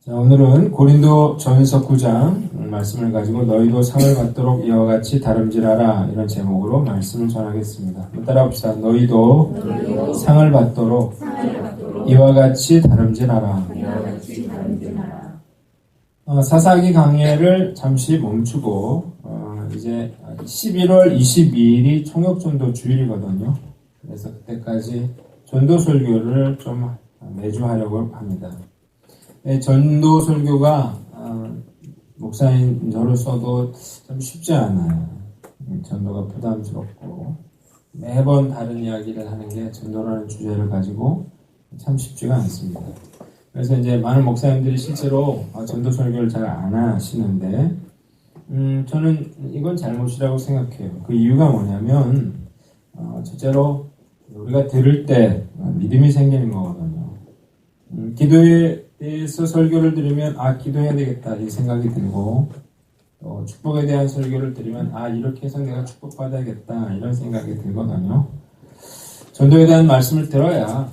자, 오늘은 고린도 전서 9장 말씀을 가지고 너희도 상을 받도록 이와 같이 다름질하라 이런 제목으로 말씀을 전하겠습니다. 한번 따라합시다. 너희도 상을 받도록 이와 같이 다름질하라. 사사기 강해를 잠시 멈추고 이제 11월 22일이 총역전도 주일이거든요. 그래서 그때까지 전도 설교를 좀 매주 하려고 합니다. 전도 설교가 목사인 저로서도 좀 쉽지 않아요. 전도가 부담스럽고 매번 다른 이야기를 하는 게 전도라는 주제를 가지고 참 쉽지가 않습니다. 그래서 이제 많은 목사님들이 실제로 전도 설교를 잘 안 하시는데 저는 이건 잘못이라고 생각해요. 그 이유가 뭐냐면 첫째로 우리가 들을 때 믿음이 생기는 거거든요. 기도에 대해서 설교를 들으면 기도해야 되겠다 이 생각이 들고 또 축복에 대한 설교를 들으면 이렇게 해서 내가 축복받아야겠다 이런 생각이 들거든요. 전도에 대한 말씀을 들어야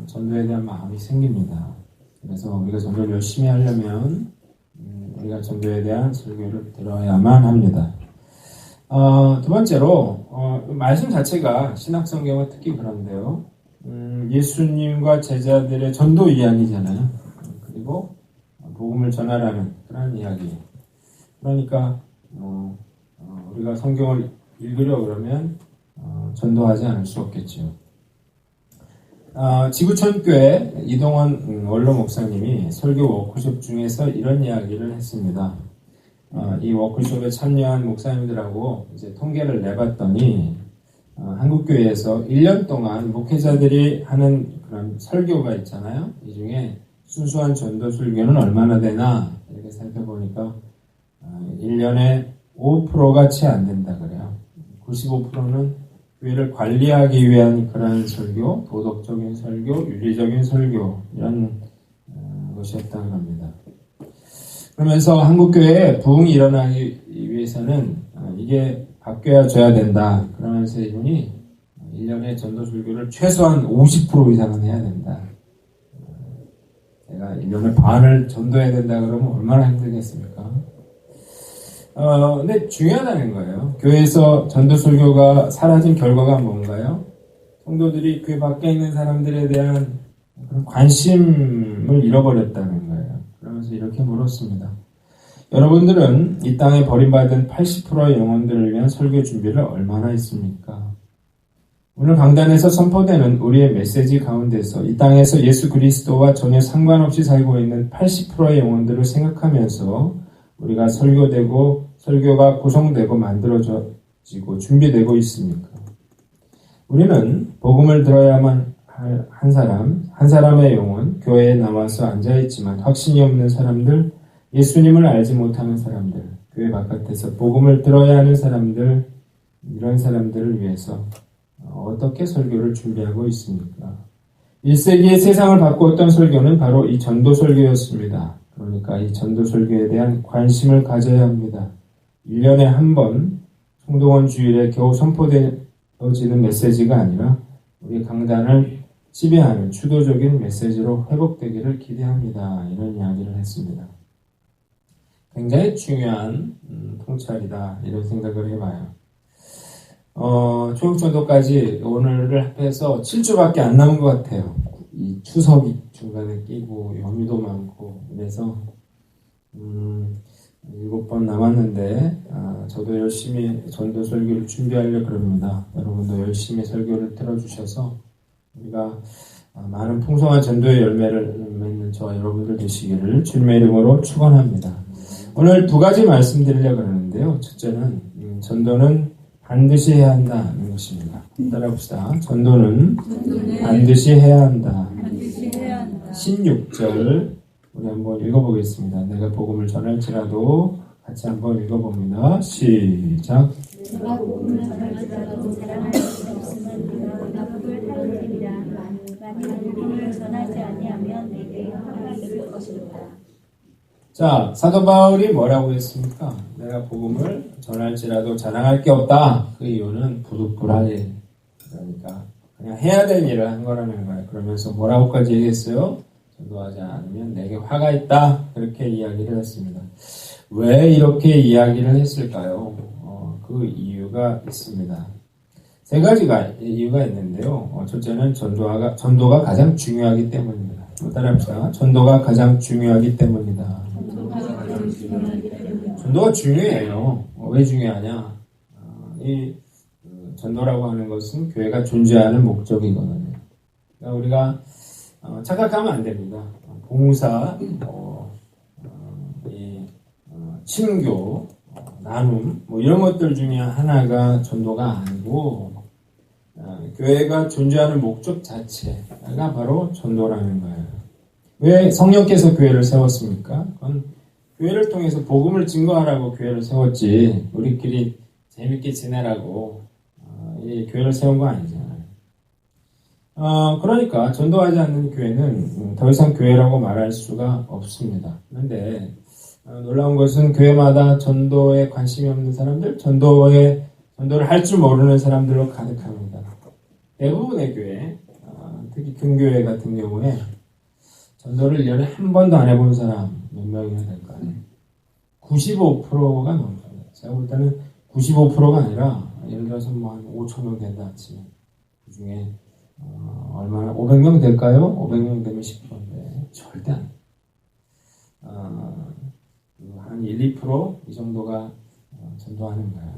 전도에 대한 마음이 생깁니다. 그래서 우리가 전도를 열심히 하려면 우리가 전도에 대한 설교를 들어야만 합니다. 두 번째로 말씀 자체가 신약성경은 특히 그런데요. 예수님과 제자들의 전도 이야기잖아요. 그리고 복음을 전하라는 그런 이야기. 그러니까 우리가 성경을 읽으려 그러면 전도하지 않을 수 없겠죠. 지구촌교회 이동원 원로 목사님이 설교 워크숍 중에서 이런 이야기를 했습니다. 이 워크숍에 참여한 목사님들하고 이제 통계를 내봤더니 한국교회에서 1년 동안 목회자들이 하는 그런 설교가 있잖아요. 이 중에 순수한 전도 설교는 얼마나 되나 이렇게 살펴보니까 1년에 5%가 채 안 된다 그래요. 95%는 교회를 관리하기 위한 그런 설교, 도덕적인 설교, 윤리적인 설교 이런 것이었다고 합니다. 그러면서 한국교회에 부흥이 일어나기 위해서는 이게 바뀌어져야 된다. 그러면서 이분이 1년에 전도 설교를 최소한 50% 이상은 해야 된다. 내가 1년에 반을 전도해야 된다 그러면 얼마나 힘들겠습니까? 근데 중요하다는 거예요. 교회에서 전도 설교가 사라진 결과가 뭔가요? 성도들이 그 밖에 있는 사람들에 대한 그런 관심을 잃어버렸다는 거예요. 그러면서 이렇게 물었습니다. 여러분들은 이 땅에 버림받은 80%의 영혼들을 위한 설교 준비를 얼마나 했습니까? 오늘 강단에서 선포되는 우리의 메시지 가운데서 이 땅에서 예수 그리스도와 전혀 상관없이 살고 있는 80%의 영혼들을 생각하면서 우리가 설교되고 설교가 구성되고 만들어지고 준비되고 있습니까? 우리는 복음을 들어야만 할 한 사람의 영혼, 교회에 나와서 앉아있지만 확신이 없는 사람들, 예수님을 알지 못하는 사람들, 교회 바깥에서 복음을 들어야 하는 사람들, 이런 사람들을 위해서 어떻게 설교를 준비하고 있습니까? 1세기의 세상을 바꾸었던 설교는 바로 이 전도 설교였습니다. 그러니까 이 전도 설교에 대한 관심을 가져야 합니다. 1년에 한 번 송동원 주일에 겨우 선포되어지는 메시지가 아니라 우리 강단을 지배하는 주도적인 메시지로 회복되기를 기대합니다. 이런 이야기를 했습니다. 굉장히 중요한 통찰이다 이런 생각을 해봐요. 초역전도까지 오늘을 합해서 7주밖에 안 남은 것 같아요. 이 추석이 중간에 끼고 연휴도 많고 그래서 7번 남았는데 저도 열심히 전도 설교를 준비하려고 합니다. 여러분도 열심히 설교를 들어주셔서 우리가 많은 풍성한 전도의 열매를 맺는 저와 여러분들 되시기를 주님의 이름으로 축원합니다. 오늘 두 가지 말씀드리려고 하는데요. 첫째는 전도는 반드시 해야 한다는 것입니다. 따라합시다. 전도는 반드시 해야 한다. 16절 우리 한번 읽어보겠습니다. 내가 복음을 전할지라도 같이 한번 읽어봅니다. 시작. 내가 복음을 전할지라도 자랑할 수 없으면 내가 복을 다룰 테니라. 만일 복음을 전하지 아니하면 내게 화가 있을 것이로다. 자, 사도 바울이 뭐라고 했습니까? 내가 복음을 전할지라도 자랑할 게 없다. 그 이유는 부득불할 일. 그러니까 그냥 해야 될 일을 한 거라는 거예요. 그러면서 뭐라고까지 얘기했어요? 전도하지 않으면 내게 화가 있다. 그렇게 이야기를 했습니다. 왜 이렇게 이야기를 했을까요? 그 이유가 있습니다. 세 가지가 이유가 있는데요. 첫째는 전도가 가장 중요하기 때문입니다. 따라합시다. 전도가 가장 중요하기 때문이다. 전도가 중요해요. 왜 중요하냐? 전도라고 하는 것은 교회가 존재하는 목적이거든요. 그러니까 우리가 착각하면 안 됩니다. 봉사, 친교, 나눔, 이런 것들 중에 하나가 전도가 아니고, 교회가 존재하는 목적 자체가 바로 전도라는 거예요. 왜 성령께서 교회를 세웠습니까? 그건 교회를 통해서 복음을 증거하라고 교회를 세웠지, 우리끼리 재밌게 지내라고 이 교회를 세운 거 아니잖아요. 그러니까 전도하지 않는 교회는 더 이상 교회라고 말할 수가 없습니다. 그런데 놀라운 것은 교회마다 전도에 관심이 없는 사람들, 전도를 할 줄 모르는 사람들로 가득합니다. 대부분의 교회, 특히 큰 교회 같은 경우에 전도를 1년에 한 번도 안 해본 사람 몇 명이나 될까요? 95%가 넘습니다. 제가 볼 때는 95%가 아니라 예를 들어서 한 5,000명 된다 치면 그 중에 얼마나 500명 될까요? 500명 되면 10%인데 절대 안 돼요. 한 1, 2%이 정도가 전도하는 거예요.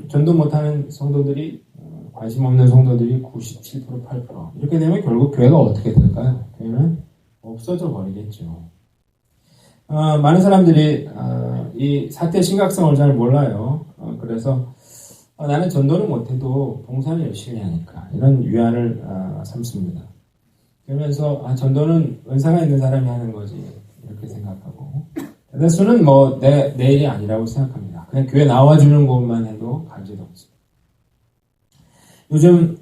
전도 못하는 성도들이 관심 없는 성도들이 97%, 8% 이렇게 되면 결국 교회가 어떻게 될까요? 교회는 없어져 버리겠죠. 많은 사람들이 이 사태의 심각성을 잘 몰라요. 그래서 나는 전도는 못해도 봉사는 열심히 하니까 이런 위안을 삼습니다. 그러면서 전도는 은사가 있는 사람이 하는 거지 이렇게 생각하고 대다수는 내 일이 아니라고 생각합니다. 그냥 교회 나와주는 것만 해도 가지도 없습니다. 요즘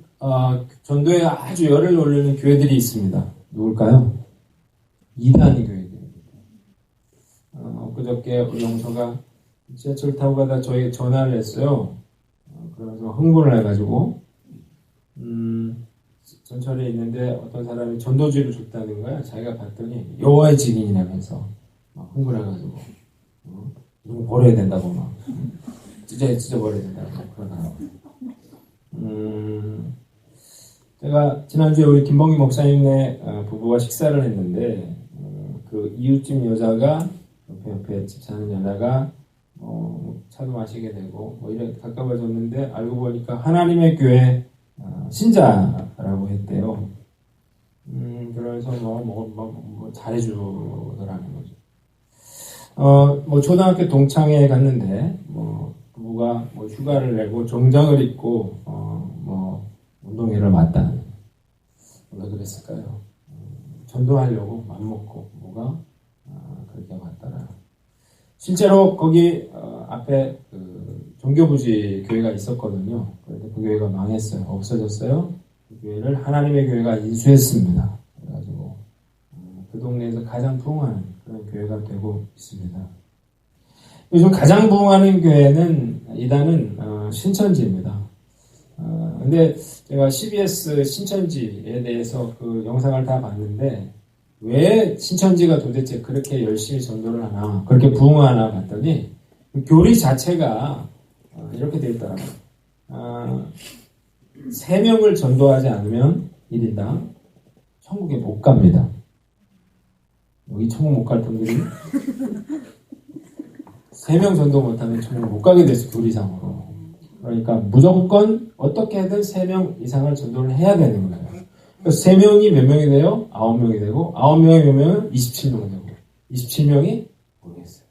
전도에 아주 열을 올리는 교회들이 있습니다. 누굴까요? 이단 교회들입니다. 그저께 우리 영서가 지하철 타고 가다 저에게 전화를 했어요. 그러면서 흥분을 해가지고 전철에 있는데 어떤 사람이 전도지를 줬다는 거야. 자기가 봤더니 여호와의 증인이라면서 막 흥분해가지고 이거 버려야 된다고 막 찢어 버려야 된다고 그러더라고요. 제가 지난주에 우리 김봉기 목사님네 부부와 식사를 했는데 그 이웃집 여자가 옆에 집 사는 여자가 차도 마시게 되고 이렇게 가까워졌는데 알고 보니까 하나님의 교회 신자라고 했대요. 그래서 잘해주더라는 거죠. 초등학교 동창회에 갔는데 부부가 휴가를 내고 정장을 입고 운동회를 왔다는. 왜 그랬을까요? 전도하려고 맘먹고 부부가 그렇게 왔더라. 실제로 거기 앞에 종교부지 교회가 있었거든요. 그런데 그 교회가 망했어요. 없어졌어요. 그 교회를 하나님의 교회가 인수했습니다. 그래가지고 그 동네에서 가장 부흥하는 그런 교회가 되고 있습니다. 요즘 가장 부흥하는 교회는 이단은 신천지입니다. 근데 제가 CBS 신천지에 대해서 그 영상을 다 봤는데 왜 신천지가 도대체 그렇게 열심히 전도를 하나, 그렇게 부흥하나 봤더니 교리 자체가 이렇게 되어 있더라고요. 3명을 전도하지 않으면 1인당 천국에 못 갑니다. 여기 천국 못 갈 분들이 3명 전도 못하면 천국 못 가게 됐어, 교리상으로. 그러니까 무조건 어떻게든 3명 이상을 전도를 해야 되는 거예요. 그래서 3명이 몇 명이 돼요? 9명이 되고 9명이 몇 명은 27명이 되고 27명이 모르겠어요.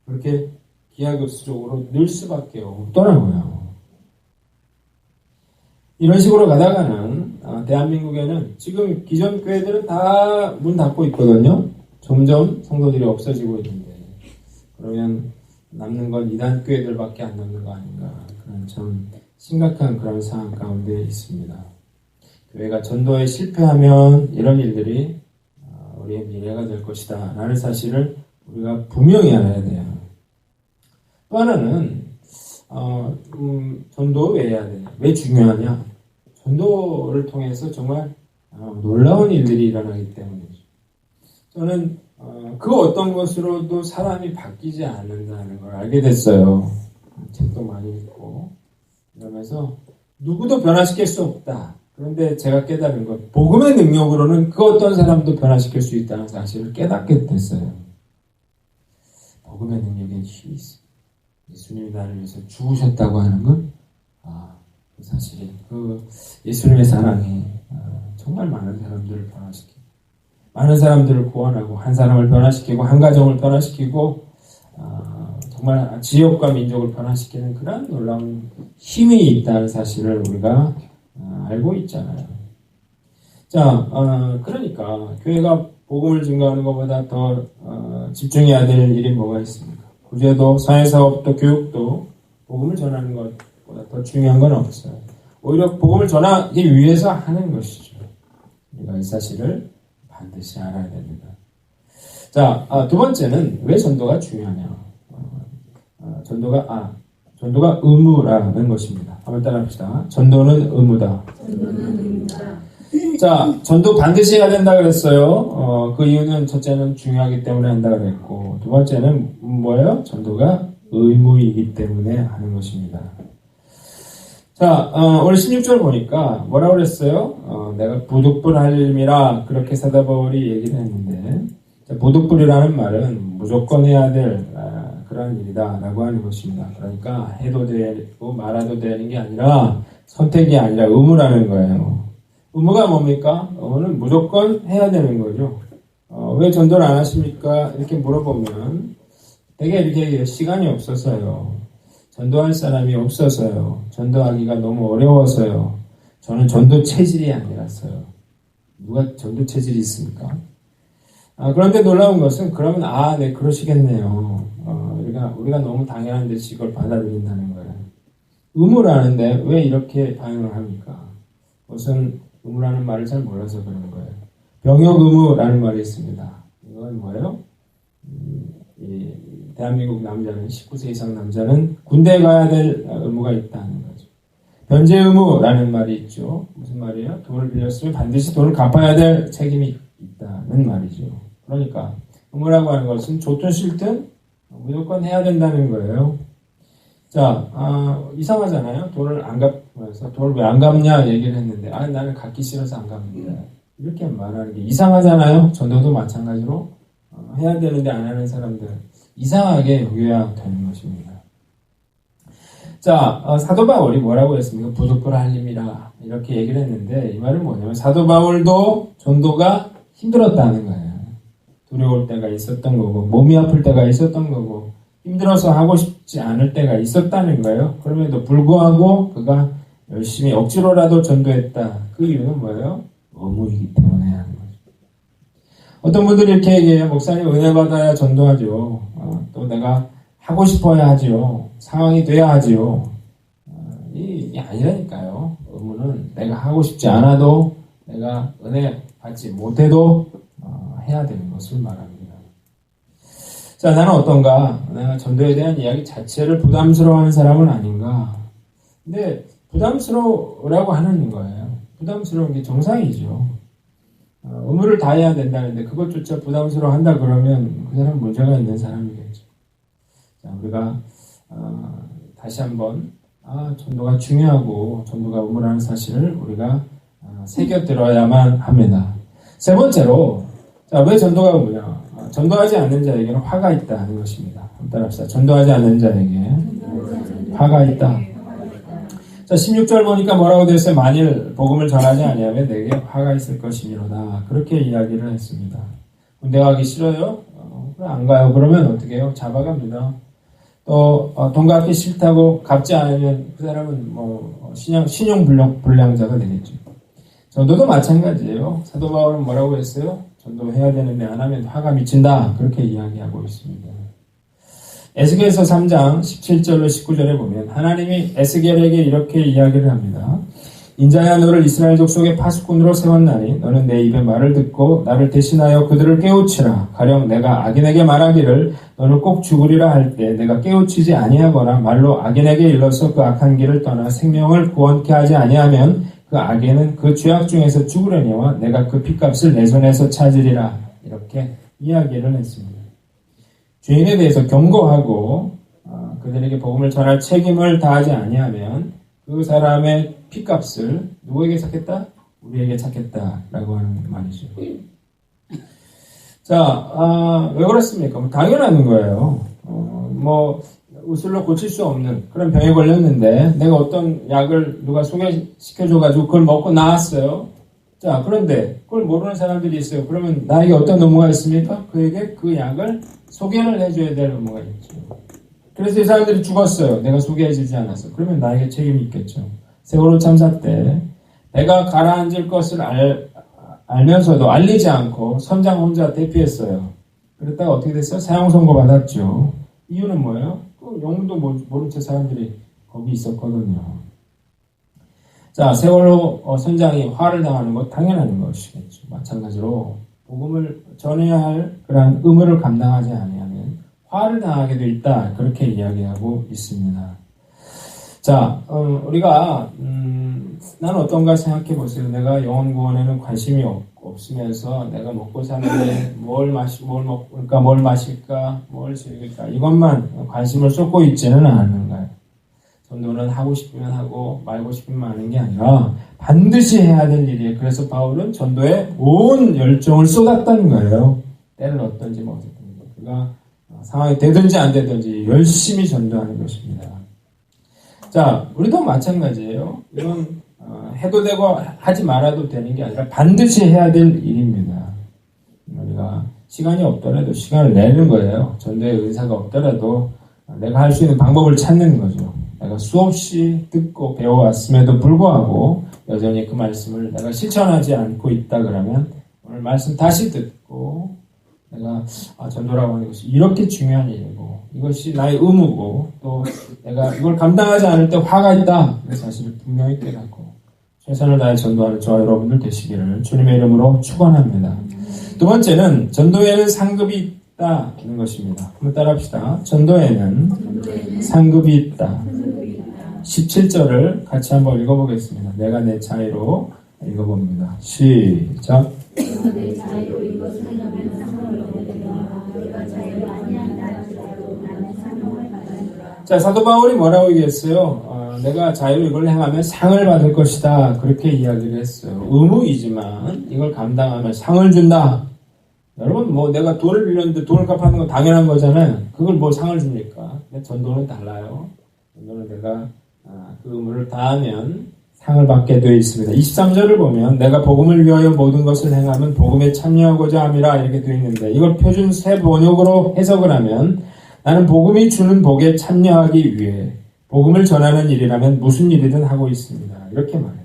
그렇게 기하급수적으로 늘 수밖에 없더라고요. 이런 식으로 가다가는 대한민국에는 지금 기존 교회들은 다 문 닫고 있거든요. 점점 성도들이 없어지고 있는데 그러면 남는 건 이단 교회들밖에 안 남는 거 아닌가, 그런 참 심각한 그런 상황 가운데 있습니다. 교회가 전도에 실패하면 이런 일들이 우리의 미래가 될 것이다 라는 사실을 우리가 분명히 알아야 돼요. 또 하나는 전도 왜 해야 되냐, 왜 중요하냐. 전도를 통해서 정말 놀라운 일들이 일어나기 때문이죠. 저는 그 어떤 것으로도 사람이 바뀌지 않는다는 걸 알게 됐어요. 책도 많이 읽고 그러면서 누구도 변화시킬 수 없다. 그런데 제가 깨달은 것, 복음의 능력으로는 그 어떤 사람도 변화시킬 수 있다는 사실을 깨닫게 됐어요. 복음의 능력에 힘이 있습니다. 예수님이 나를 위해서 죽으셨다고 하는 건 그 사실이 그 예수님의 사랑이 정말 많은 사람들을 변화시키고 많은 사람들을 구원하고 한 사람을 변화시키고 한 가정을 변화시키고 정말 지역과 민족을 변화시키는 그런 놀라운 힘이 있다는 사실을 우리가 알고 있잖아요. 자, 그러니까 교회가 복음을 증거하는 것보다 더 집중해야 될 일이 뭐가 있습니까? 구제도, 사회사업도, 교육도 복음을 전하는 것보다 더 중요한 건 없어요. 오히려 복음을 전하기 위해서 하는 것이죠. 우리가 이 사실을 반드시 알아야 됩니다. 자, 두 번째는 왜 전도가 중요하냐? 전도가 의무라는 것입니다. 한번 따라합시다. 전도는 의무다. 자, 전도 반드시 해야 된다 그랬어요. 그 이유는 첫째는 중요하기 때문에 한다 그랬고, 두 번째는 뭐예요? 전도가 의무이기 때문에 하는 것입니다. 자, 오늘 16절 보니까 뭐라고 그랬어요? 내가 부득불할림이라 그렇게 사도 바울이 얘기를 했는데, 부득불이라는 말은 무조건 해야 될 그런 일이다 라고 하는 것입니다. 그러니까 해도 되고 말아도 되는 게 아니라 선택이 아니라 의무라는 거예요. 의무가 뭡니까? 의무는 무조건 해야 되는 거죠. 왜 전도를 안 하십니까? 이렇게 물어보면 되게 이렇게 시간이 없어서요. 전도할 사람이 없어서요. 전도하기가 너무 어려워서요. 저는 전도 체질이 아니라서요. 누가 전도 체질이 있습니까? 그런데 놀라운 것은 그러면 네 그러시겠네요. 우리가 너무 당연한 듯이 이걸 받아들인다는 거예요. 의무라는데 왜 이렇게 반응을 합니까? 그것은 의무라는 말을 잘 몰라서 그런 거예요. 병역 의무라는 말이 있습니다. 이건 뭐예요? 대한민국 남자는 19세 이상 남자는 군대에 가야 될 의무가 있다는 거죠. 변제 의무라는 말이 있죠. 무슨 말이에요? 돈을 빌렸으면 반드시 돈을 갚아야 될 책임이 있다는 말이죠. 그러니까 의무라고 하는 것은 좋든 싫든 무조건 해야 된다는 거예요. 자, 이상하잖아요. 돈을 안 갚으면서 돈을 왜 안 갚냐 얘기를 했는데 나는 갚기 싫어서 안 갚는다. 이렇게 말하는 게 이상하잖아요. 전도도 마찬가지로 해야 되는데 안 하는 사람들 이상하게 여겨야 되는 것입니다. 자, 사도 바울이 뭐라고 했습니까? 부득불할림이라 이렇게 얘기를 했는데 이 말은 뭐냐면 사도 바울도 전도가 힘들었다는 거예요. 두려울 때가 있었던 거고 몸이 아플 때가 있었던 거고 힘들어서 하고 싶지 않을 때가 있었다는 거예요. 그럼에도 불구하고 그가 열심히 억지로라도 전도했다. 그 이유는 뭐예요? 의무이기 때문에 하는 거죠. 어떤 분들이 이렇게 얘기해요. 목사님 은혜 받아야 전도하죠. 또 내가 하고 싶어야 하죠. 상황이 돼야 하죠. 이게 아니라니까요. 의무는 내가 하고 싶지 않아도 내가 은혜 받지 못해도 해야 되는 것을 말합니다. 자, 나는 어떤가? 내가 전도에 대한 이야기 자체를 부담스러워하는 사람은 아닌가? 근데 부담스러우라고 하는 거예요. 부담스러운 게 정상이죠. 의무를 다해야 된다는데 그것조차 부담스러워한다 그러면 그 사람은 문제가 있는 사람이겠죠. 자, 우리가 다시 한번 전도가 중요하고 전도가 의무라는 사실을 우리가 새겨들어야만 합니다. 세 번째로 자, 왜 전도가 의무냐? 전도하지 않는 자에게는 화가 있다 하는 것입니다. 한번 따라합시다. 전도하지 않는 자에게 화가 있다. 자, 16절 보니까 뭐라고 되어 있어요? 만일 복음을 전하지 아니하면 내게 화가 있을 것이미로다. 그렇게 이야기를 했습니다. 군대 가기 싫어요? 안 가요. 그러면 어떻게 해요? 잡아갑니다. 또 돈 갚기 싫다고 갚지 않으면 그 사람은 신용 불량자가 되겠죠. 전도도 마찬가지예요. 사도 바울은 뭐라고 했어요? 전도해야 되는데 안 하면 화가 미친다. 그렇게 이야기하고 있습니다. 에스겔서 3장 17절로 19절에 보면 하나님이 에스겔에게 이렇게 이야기를 합니다. 인자야 너를 이스라엘 족속의 파수꾼으로 세웠나니 너는 내 입의 말을 듣고 나를 대신하여 그들을 깨우치라. 가령 내가 악인에게 말하기를 너는 꼭 죽으리라 할 때 내가 깨우치지 아니하거나 말로 악인에게 일러서 그 악한 길을 떠나 생명을 구원케 하지 아니하면 그 악에는 그 죄악 중에서 죽으려니와 내가 그 핏값을 내 손에서 찾으리라. 이렇게 이야기를 했습니다. 죄인에 대해서 경고하고 그들에게 복음을 전할 책임을 다하지 아니하면 그 사람의 핏값을 누구에게 찾겠다? 우리에게 찾겠다라고 하는 말이죠. 자, 왜 그렇습니까? 뭐 당연한 거예요. 의술로 고칠 수 없는 그런 병에 걸렸는데 내가 어떤 약을 누가 소개시켜줘가지고 그걸 먹고 나았어요. 자, 그런데 그걸 모르는 사람들이 있어요. 그러면 나에게 어떤 의무가 있습니까? 그에게 그 약을 소개를 해줘야 될 의무가 있죠. 그래서 이 사람들이 죽었어요. 내가 소개해주지 않아서. 그러면 나에게 책임이 있겠죠. 세월호 참사 때 내가 가라앉을 것을 알면서도 알리지 않고 선장 혼자 대피했어요. 그랬다가 어떻게 됐어요? 사형 선고 받았죠. 이유는 뭐예요? 그 영문도 모른 채 사람들이 거기 있었거든요. 자, 세월호 선장이 화를 당하는 것 당연한 것이겠죠. 마찬가지로 복음을 전해야 할 그러한 의무를 감당하지 아니하면 화를 당하게 돼 있다. 그렇게 이야기하고 있습니다. 자, 우리가 나는 어떤가 생각해 보세요. 내가 영혼 구원에는 관심이 없으면서 내가 먹고 사는데 뭘 먹을까, 뭘 마실까, 뭘 즐길까 이것만 관심을 쏟고 있지는 않는가요? 전도는 하고 싶으면 하고 말고 싶으면 하는 게 아니라 반드시 해야 될 일이에요. 그래서 바울은 전도에 온 열정을 쏟았다는 거예요. 때를 어떤지 뭐 어쨌든 그가 상황이 되든지 안 되든지 열심히 전도하는 것입니다. 자, 우리도 마찬가지예요. 이건 해도 되고 하지 말아도 되는 게 아니라 반드시 해야 될 일입니다. 우리가 시간이 없더라도 시간을 내는 거예요. 전도의 의사가 없더라도 내가 할 수 있는 방법을 찾는 거죠. 내가 수없이 듣고 배워왔음에도 불구하고 여전히 그 말씀을 내가 실천하지 않고 있다 그러면 오늘 말씀 다시 듣고 내가 전도라고 하는 것이 이렇게 중요한 일이고 이것이 나의 의무고 또 내가 이걸 감당하지 않을 때 화가 있다 그 사실을 분명히 깨닫고 최선을 다해 전도하는 저와 여러분들 되시기를 주님의 이름으로 축원합니다. 두 번째는 전도에는 상급이 있다는 것입니다. 한번 따라합시다. 전도에는 상급이 있다. 17절을 같이 한번 읽어보겠습니다. 내가 내 차이로 읽어봅니다. 시작. 내가 내 자유로 이것을 하면 상을 얻으리라. 내가 자유로 아니한다 할지라도 나는 상을 받으리라. 자, 사도 바울이 뭐라고 얘기했어요? 내가 자유로 이걸 행하면 상을 받을 것이다. 그렇게 이야기를 했어요. 의무이지만 이걸 감당하면 상을 준다. 여러분, 내가 돈을 빌렸는데 돈을 갚아는 건 당연한 거잖아요. 그걸 뭐 상을 줍니까? 근데 전도는 달라요. 전도는 내가 그 의무를 다하면 상을 받게 되어 있습니다. 23절을 보면 내가 복음을 위하여 모든 것을 행하면 복음에 참여하고자 함이라 이렇게 되어 있는데 이걸 표준 새 번역으로 해석을 하면 나는 복음이 주는 복에 참여하기 위해 복음을 전하는 일이라면 무슨 일이든 하고 있습니다. 이렇게 말해요.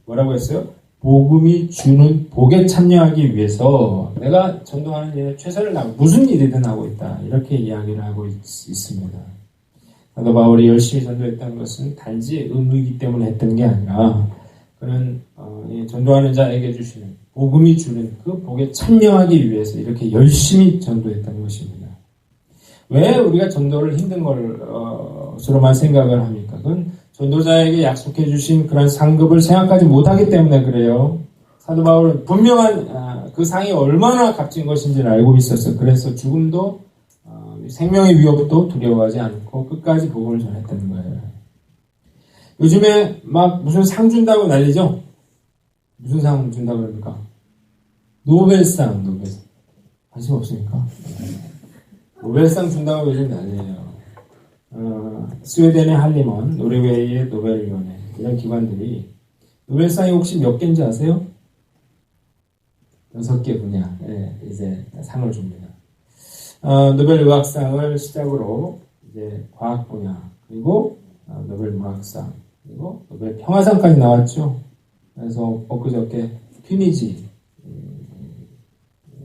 뭐라고 했어요? 복음이 주는 복에 참여하기 위해서 내가 전도하는 일에 최선을 다하고 무슨 일이든 하고 있다. 이렇게 이야기를 하고 있습니다. 사도 바울이 열심히 전도했다는 것은 단지 의무이기 때문에 했던 게 아니라 그는 전도하는 자에게 주시는 복음이 주는 그 복에 참여하기 위해서 이렇게 열심히 전도했다는 것입니다. 왜 우리가 전도를 힘든 것으로만 생각을 합니까? 그건 전도자에게 약속해 주신 그런 상급을 생각하지 못하기 때문에 그래요. 사도 바울은 분명한 그 상이 얼마나 값진 것인지를 알고 있었어요. 그래서 죽음도 생명의 위협도 두려워하지 않고 끝까지 복음을 전했다는 거예요. 요즘에 막 무슨 상 준다고 난리죠? 무슨 상 준다고 그럽니까? 노벨상. 관심 없습니까? 노벨상 준다고 요즘 난리예요. 스웨덴의 할리먼, 노르웨이의 노벨위원회 이런 기관들이 노벨상이 혹시 몇 개인지 아세요? 6개 분야에 이제 상을 줍니다. 노벨 의학상을 시작으로 이제 과학 분야 그리고 노벨 문학상 그리고 노벨 평화상까지 나왔죠. 그래서 엊그저께 튀니지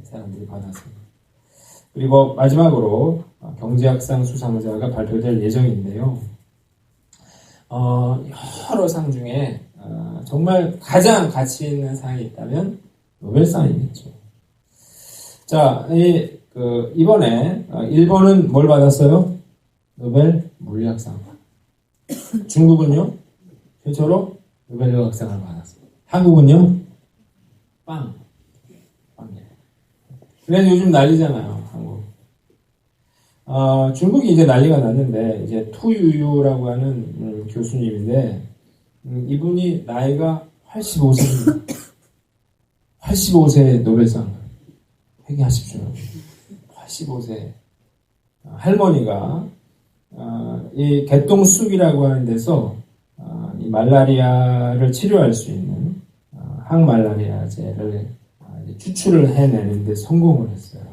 사람들이 받았습니다. 그리고 마지막으로 경제학상 수상자가 발표될 예정인데요. 여러 상 중에 정말 가장 가치 있는 상이 있다면 노벨상이겠죠. 자, 이번에 일본은 뭘 받았어요? 노벨 물리학상. 중국은요? 최초로 노벨 의학상을 받았습니다. 한국은요? 빵. 그래서 요즘 난리잖아요, 한국. 중국이 이제 난리가 났는데, 이제 투유유라고 하는 교수님인데, 이분이 나이가 85세입니다. 85세의 노벨상. 회개하십시오. 85세. 할머니가, 이 개똥쑥이라고 하는 데서, 이 말라리아를 치료할 수 있는, 항말라리아제를 추출을 해내는데 성공을 했어요.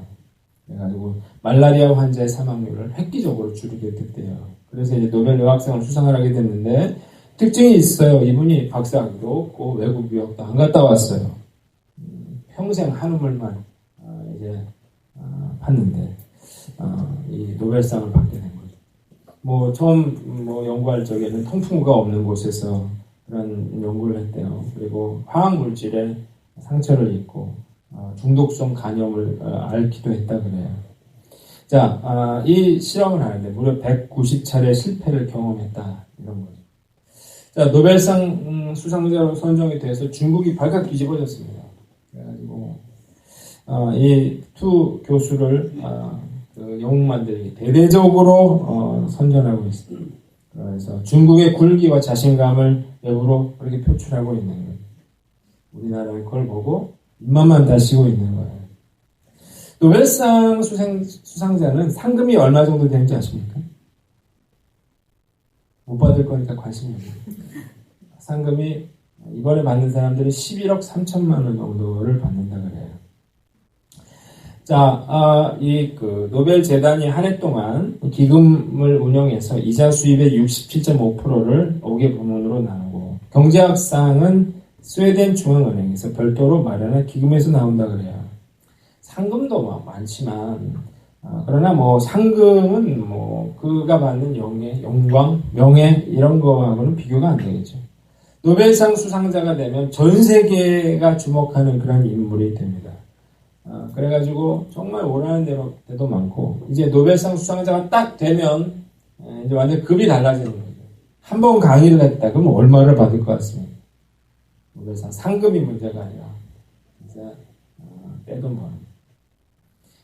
그래가지고 말라리아 환자의 사망률을 획기적으로 줄이게 됐대요. 그래서 이제 노벨 의학상을 수상을 하게 됐는데 특징이 있어요. 이분이 박사학위도 없고 외국 유학도 안 갔다 왔어요. 평생 한우물만 이제 팠는데 이 노벨상을 받게 된 거죠. 뭐 처음 연구할 적에는 통풍구가 없는 곳에서 그런 연구를 했대요. 그리고 화학물질에 상처를 입고 중독성 간염을 앓기도 했다 그래요. 자, 이 실험을 하는데 무려 190차례 실패를 경험했다 이런 거죠. 자, 노벨상 수상자로 선정이 돼서 중국이 발칵 뒤집어졌습니다. 그래가지고 이 투 교수를 그 영웅만들이 대대적으로 선전하고 있습니다. 그래서 중국의 굴기와 자신감을 외부로 그렇게 표출하고 있는 거예요. 우리나라의 걸 보고 입맛만 다시고 있는 거예요. 노벨상 수상자는 상금이 얼마 정도 되는지 아십니까? 못 받을 거니까 관심이 없어요. 상금이 이번에 받는 사람들이 11억 3천만 원 정도를 받는다 그래요. 자, 그 노벨 재단이 한 해 동안 기금을 운영해서 이자 수입의 67.5%를 5개 부문으로 나누고 경제학상은 스웨덴 중앙은행에서 별도로 마련한 기금에서 나온다 그래요. 상금도 많지만 그러나 뭐 상금은 뭐 그가 받는 영광, 명예 이런 거하고는 비교가 안 되겠죠. 노벨상 수상자가 되면 전 세계가 주목하는 그런 인물이 됩니다. 그래가지고 정말 오라는 데도 많고 이제 노벨상 수상자가 딱 되면 이제 완전 급이 달라지는 거죠. 한 번 강의를 했다 그러면 얼마를 받을 것 같습니다. 노벨상 상금이 문제가 아니라 진짜 떼돈 버는.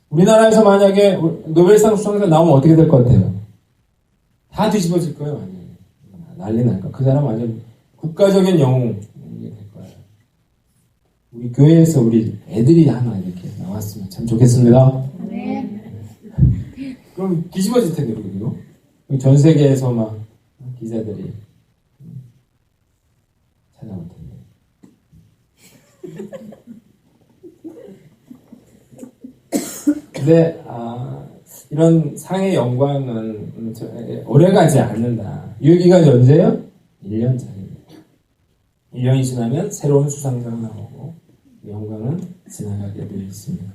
우리나라에서 만약에 노벨상 수상자 나오면 어떻게 될 것 같아요? 다 뒤집어질 거예요, 완전히. 난리 날 거예요. 그 사람 완전 국가적인 영웅이 될 거예요. 우리 교회에서 우리 애들이 하나 이렇게 나왔으면 참 좋겠습니다. 네. 그럼 뒤집어질 텐데, 그리고. 전 세계에서 막 기자들이 찾아올 텐데. 근데 이런 상의 영광은 오래가지 않는다. 유효기간이 언제요? 1년짜리입니다. 1년이 지나면 새로운 수상자가 나오고 영광은 지나가게 되어 있습니다.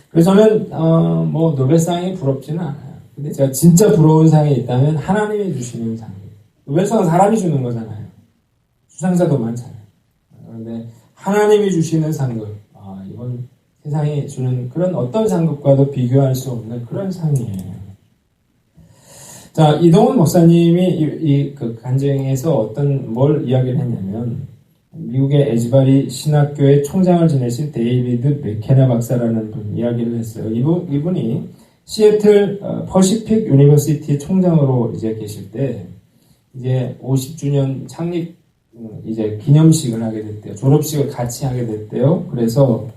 그래서 저는 뭐 노벨상이 부럽지는 않아요. 근데 제가 진짜 부러운 상이 있다면 하나님이 주시는 상이에요. 노벨상은 사람이 주는 거잖아요. 수상자도 많잖아요. 그런데 하나님이 주시는 상급, 이건 세상이 주는 그런 어떤 상급과도 비교할 수 없는 그런 상이에요. 자, 이동훈 목사님이 그 간증에서 뭘 이야기를 했냐면, 미국의 에즈바리 신학교의 총장을 지내신 데이비드 맥케나 박사라는 분 이야기를 했어요. 이분이 시애틀 퍼시픽 유니버시티 총장으로 이제 계실 때, 이제 50주년 창립 이제 기념식을 하게 됐대요. 졸업식을 같이 하게 됐대요. 그래서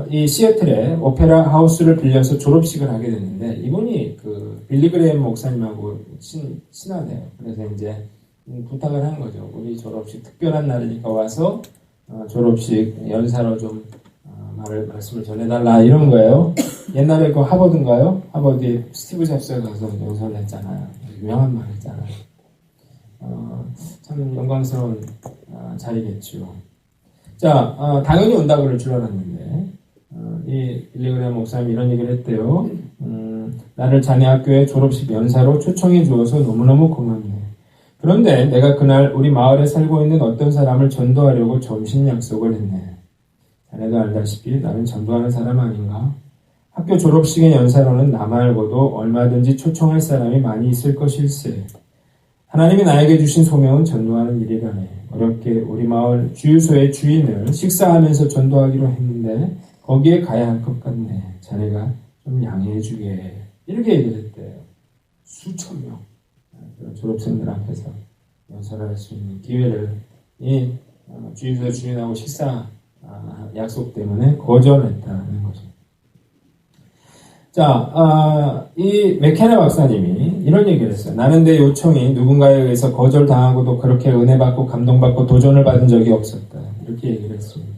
이 시애틀에 오페라 하우스를 빌려서 졸업식을 하게 됐는데 이분이 그 빌리 그레이엄 목사님하고 친하대요. 그래서 이제 부탁을 한 거죠. 우리 졸업식 특별한 날이니까 와서 졸업식 연사로 좀 말씀을 전해달라 이런 거예요. 옛날에 그 하버드인가요? 하버드에 스티브 잡스가 가서 연설을 했잖아요. 유명한 말 했잖아요. 참 영광스러운 자리겠죠. 자, 당연히 온다 그럴 줄 알았는데, 이 빌리 그레이엄 목사님이 이런 얘기를 했대요. 나를 자네 학교에 졸업식 연사로 초청해 주어서 너무너무 고맙네. 그런데 내가 그날 우리 마을에 살고 있는 어떤 사람을 전도하려고 점심 약속을 했네. 자네도 알다시피 나는 전도하는 사람 아닌가? 학교 졸업식의 연사로는 나 말고도 얼마든지 초청할 사람이 많이 있을 것일세. 하나님이 나에게 주신 소명은 전도하는 일이라네. 어렵게 우리 마을 주유소의 주인을 식사하면서 전도하기로 했는데 거기에 가야 할 것 같네. 자네가 좀 양해해 주게. 이렇게 얘기를 했대요. 수천 명 졸업생들 앞에서 연설할 수 있는 기회를 이 주유소 주인하고 식사 약속 때문에 거절했다는 거죠. 자, 이 맥케나 박사님이 이런 얘기를 했어요. 나는 내 요청이 누군가에 의해서 거절당하고도 그렇게 은혜받고 감동받고 도전을 받은 적이 없었다. 이렇게 얘기를 했습니다.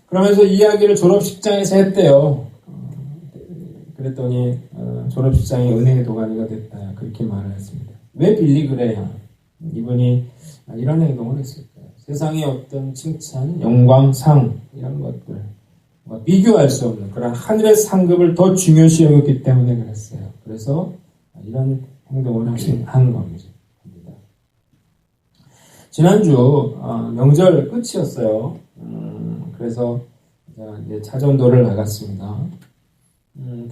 그러면서 이야기를 졸업식장에서 했대요. 그랬더니 졸업식장이 은혜의 도가니가 됐다. 그렇게 말을 했습니다. 왜 빌리 그레이엄 이분이 이런 행동을 했을까요? 세상의 어떤 칭찬, 영광, 상 이런 것들 비교할 수 없는 그런 하늘의 상급을 더 중요시 여겼기 때문에 그랬어요. 그래서 이런 행동을 한 겁니다. 지난주 명절 끝이었어요. 그래서 이제 차전도를 나갔습니다.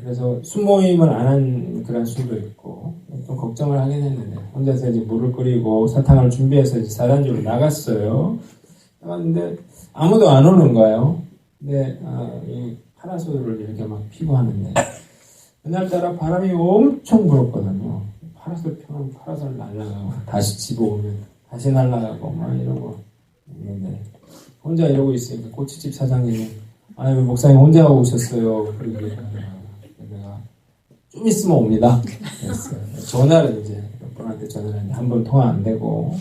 그래서 술모임을 안 한 그런 술도 있고 좀 걱정을 하긴 했는데 혼자서 이제 물을 끓이고 사탕을 준비해서 이제 사단지로 나갔어요. 나갔는데 아무도 안 오는 거예요. 근데 이 파라솔을 이렇게 막 피고 하는데 그날따라 바람이 엄청 불었거든요. 파라솔 펴면 파라솔 날아가고 다시 집어오면 다시 날아가고 막 이러고 있는데 혼자 이러고 있으니까 꼬치집 사장님이 아니 왜 목사님 혼자 오셨어요? 그러고 내가 좀 있으면 옵니다. 그랬어요. 전화를 이제 몇 번한테 전화를 했는데 한 번 통화 안 되고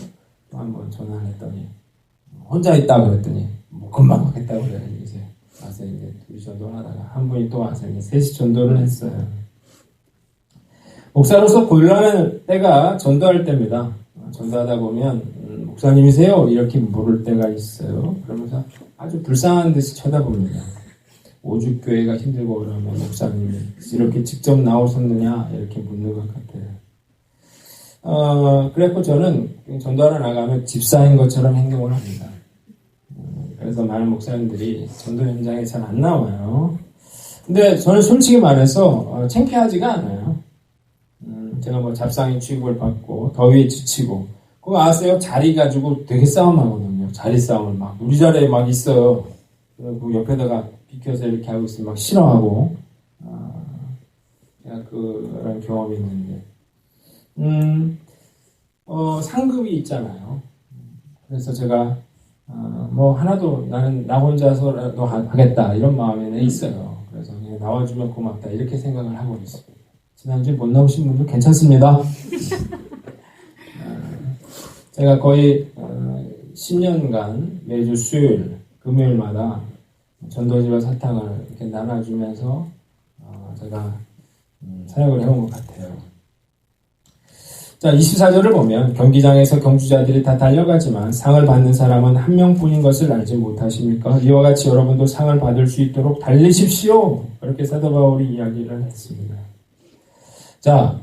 또 한 번 전화를 했더니 혼자 있다 그랬더니 뭐 금방 하겠다고 그래요. 이제 와서 이제 둘이 전도를 하다가 한 분이 또 와서 이제 셋이 전도를 했어요. 목사로서 곤란할 때가 전도할 때입니다. 전도하다 보면 목사님이세요? 이렇게 물을 때가 있어요. 그러면서 아주 불쌍한 듯이 쳐다봅니다. 오죽교회가 힘들고 그러면 목사님이 이렇게 직접 나오셨느냐 이렇게 묻는 것 같아요. 그래서 저는 전도하러 나가면 집사인 것처럼 행동을 합니다. 그래서 많은 목사님들이 전도 현장에 잘 안 나와요. 근데 저는 솔직히 말해서 창피하지가 않아요. 제가 뭐 잡상인 취급을 받고 더위에 지치고 그거 아세요? 자리 가지고 되게 싸움하거든요. 자리 싸움을 막 우리 자리에 막 있어요. 그 옆에다가 비켜서 이렇게 하고 있으면 막 싫어하고 제가 그런 경험이 있는데 상급이 있잖아요. 그래서 제가 뭐 하나도 나는 나 혼자서라도 하겠다 이런 마음에는 있어요. 그래서 그냥 나와주면 고맙다 이렇게 생각을 하고 있습니다. 지난주에 못 나오신 분들 괜찮습니다. 제가 거의 10년간 매주 수요일, 금요일마다 전도지와 사탕을 이렇게 나눠주면서 제가 사역을 해온 것 같아요. 자, 24절을 보면 경기장에서 경주자들이 다 달려가지만 상을 받는 사람은 한 명뿐인 것을 알지 못하십니까? 이와 같이 여러분도 상을 받을 수 있도록 달리십시오. 그렇게 사도 바울이 이야기를 했습니다. 자,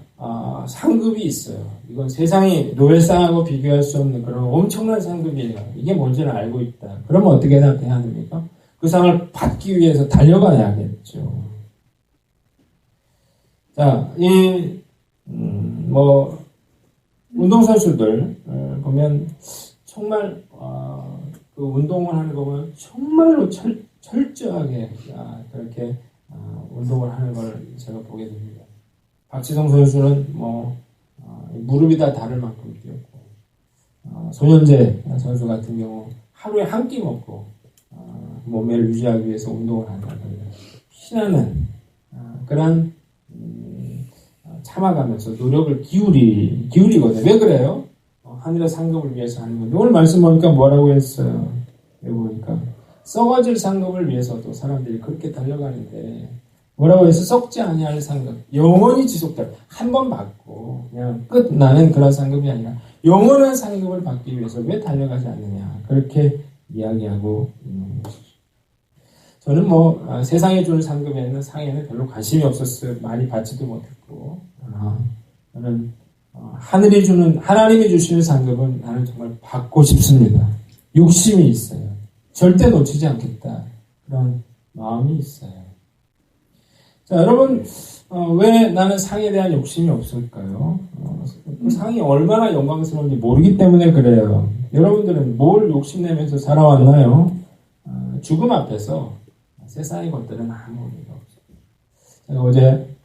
상급이 있어요. 이건 세상이 노벨상하고 비교할 수 없는 그런 엄청난 상급이에요. 이게 뭔지를 알고 있다. 그러면 어떻게 해야 됩니까? 그 상을 받기 위해서 달려가야겠죠. 자, 운동선수들 보면 정말 그 운동을 하는 거 보면 정말로 철저하게 그렇게 운동을 하는 걸 제가 보게 됩니다. 박지성 선수는 무릎이 다 다를 만큼 뛰었고 손현재 선수 같은 경우 하루에 한 끼 먹고 몸매를 유지하기 위해서 운동을 한다는 피나는 그런 참아가면서 노력을 기울이거든요. 왜 그래요? 하늘의 상급을 위해서 하는 건데 오늘 말씀 보니까 뭐라고 했어요? 여기 보니까 썩어질 상급을 위해서도 사람들이 그렇게 달려가는데 뭐라고 해서 썩지 아니할 상급, 영원히 지속될 한 번 받고 그냥 끝나는 그런 상급이 아니라 영원한 상급을 받기 위해서 왜 달려가지 않느냐 그렇게 이야기하고 있는 것이죠. 저는 세상에 주는 상급에는 상에는 별로 관심이 없었어요. 많이 받지도 못했고 저는 하나님이 주시는 상급은 나는 정말 받고 싶습니다. 욕심이 있어요. 절대 놓치지 않겠다 그런 마음이 있어요. 자, 여러분, 왜 나는 상에 대한 욕심이 없을까요? 그 상이 얼마나 영광스러운지 모르기 때문에 그래요. 여러분들은 뭘 욕심내면서 살아왔나요? 죽음 앞에서 세상의 것들은 아무 의미가 없어요. 제가 어제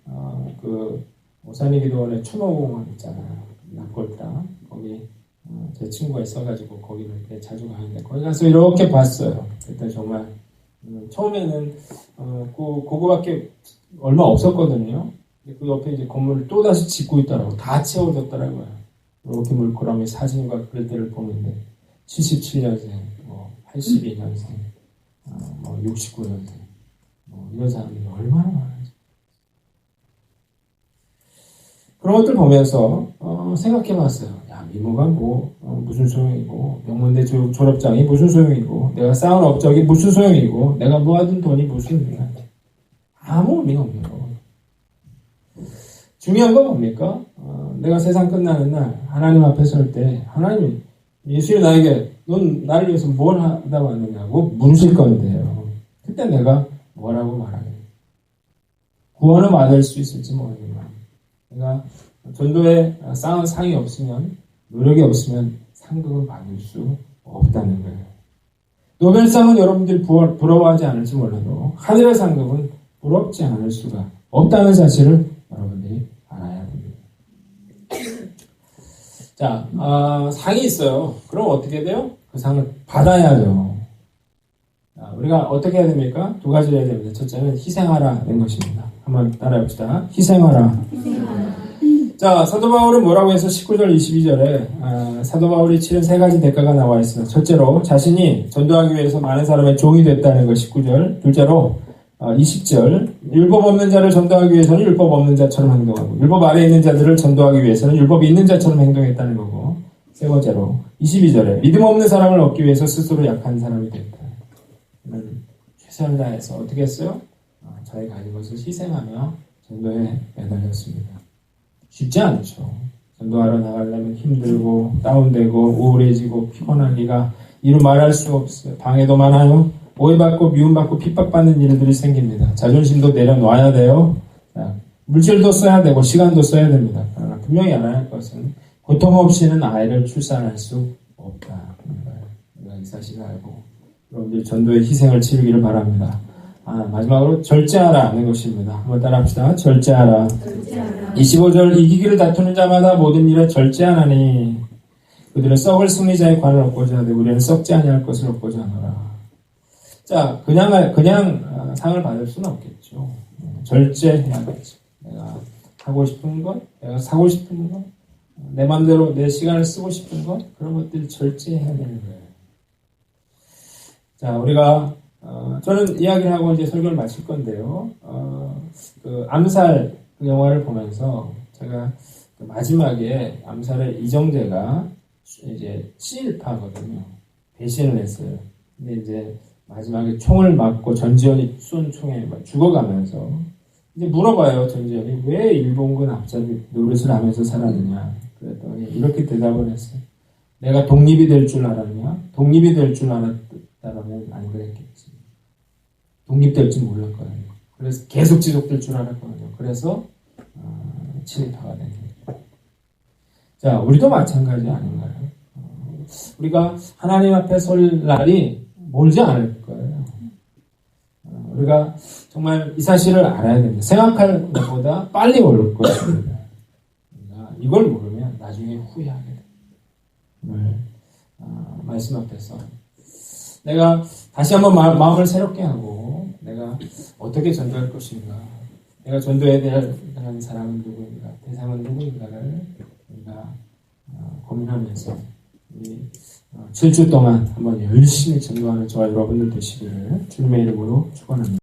그 오산리 기도원의 추모공원 있잖아요. 낙골당 거기 제 친구가 있어가지고 거기를 자주 가는데 거기 가서 이렇게 봤어요. 그때 정말 처음에는 그거밖에 얼마 없었거든요. 그 옆에 이제 건물을 또 다시 짓고 있더라고. 다 채워졌더라고요. 이렇게 물끄러미 사진과 글들을 보는데 77년생, 82년생, 69년생 이런 사람들이 얼마나 많은지. 그런 것들 보면서 생각해봤어요. 야, 미모가 무슨 소용이고, 명문대 졸업장이 무슨 소용이고, 내가 쌓은 업적이 무슨 소용이고, 내가 모아둔 돈이 무슨 의미가. 아무 의미가 없는 거. 중요한 건 뭡니까? 내가 세상 끝나는 날 하나님 앞에 설 때 하나님이 예수님 나에게 넌 나를 위해서 뭘 하다 왔느냐고 물으실 건데요. 그때 내가 뭐라고 말하겠냐. 구원을 받을 수 있을지 모르지만 내가 전도에 쌓은 상이 없으면 노력이 없으면 상급을 받을 수 없다는 거예요. 노벨상은 여러분들이 부러워하지 않을지 몰라도 하늘의 상급은 부럽지 않을 수가 없다는 사실을 여러분들이 알아야 됩니다. 자, 상이 있어요. 그럼 어떻게 돼요? 그 상을 받아야죠. 자, 우리가 어떻게 해야 됩니까? 두 가지를 해야 됩니다. 첫째는 희생하라는 것입니다. 한번 따라해봅시다. 희생하라. 자, 사도 바울은 뭐라고 해서 19절, 22절에 사도 바울이 치른 세 가지 대가가 나와 있습니다. 첫째로 자신이 전도하기 위해서 많은 사람의 종이 됐다는 것 19절. 둘째로 20절 율법 없는 자를 전도하기 위해서는 율법 없는 자처럼 행동하고 율법 아래에 있는 자들을 전도하기 위해서는 율법 있는 자처럼 행동했다는 거고 세 번째로 22절에 믿음 없는 사람을 얻기 위해서 스스로 약한 사람이 됐다. 최선을 다해서 어떻게 했어요? 자기 가진 것을 희생하며 전도에 매달렸습니다. 쉽지 않죠. 전도하러 나가려면 힘들고 다운되고 우울해지고 피곤하기가 이루 말할 수 없어요. 방해도 많아요. 오해받고 미움받고 핍박받는 일들이 생깁니다. 자존심도 내려놔야 돼요. 물질도 써야 되고 시간도 써야 됩니다. 그러나 분명히 알아야 할 것은 고통 없이는 아이를 출산할 수 없다. 우리가 이 사실을 알고 여러분들 전도의 희생을 치르기를 바랍니다. 마지막으로 절제하라는 것입니다. 한번 따라합시다. 절제하라. 25절 이기기를 다투는 자마다 모든 일에 절제하나니 그들은 썩을 승리자의 관을 얻고자 하되 우리는 썩지 아니할 것을 얻고자 하노라. 자, 그냥 상을 받을 수는 없겠죠. 절제해야겠죠. 내가 하고 싶은 것, 내가 사고 싶은 것, 내 마음대로 내 시간을 쓰고 싶은 것, 그런 것들 절제해야 되는 거예요. 자, 우리가 저는 이야기를 하고 이제 설교를 마칠 건데요. 그 암살 그 영화를 보면서 제가 그 마지막에 암살의 이정재가 이제 친일파거든요. 배신을 했어요. 근데 이제 마지막에 총을 맞고 전지현이 쏜 총에 죽어가면서 이제 물어봐요. 전지현이 왜 일본군 앞잡이 노릇을 하면서 살았느냐. 그랬더니 이렇게 대답을 했어요. 내가 독립이 될 줄 알았냐? 독립이 될 줄 알았다면 안 그랬겠지. 독립될 줄 몰랐거든요. 그래서 계속 지속될 줄 알았거든요. 그래서 친일파가 된 거죠. 자, 우리도 마찬가지 아닌가요? 우리가 하나님 앞에 설 날이 멀지 않을 거예요. 우리가 정말 이 사실을 알아야 됩니다. 생각할 것보다 빨리 올 것입니다. 이걸 모르면 나중에 후회하게 됩니다. 오늘 말씀 앞에서 내가 다시 한번 마음을 새롭게 하고 내가 어떻게 전도할 것인가, 내가 전도해야 되는 사람은 누구인가, 대상은 누구인가를 우리가 고민하면서 이 7주 동안 한번 열심히 전도하는 저와 여러분들 되시기를 주님의 이름으로 축원합니다.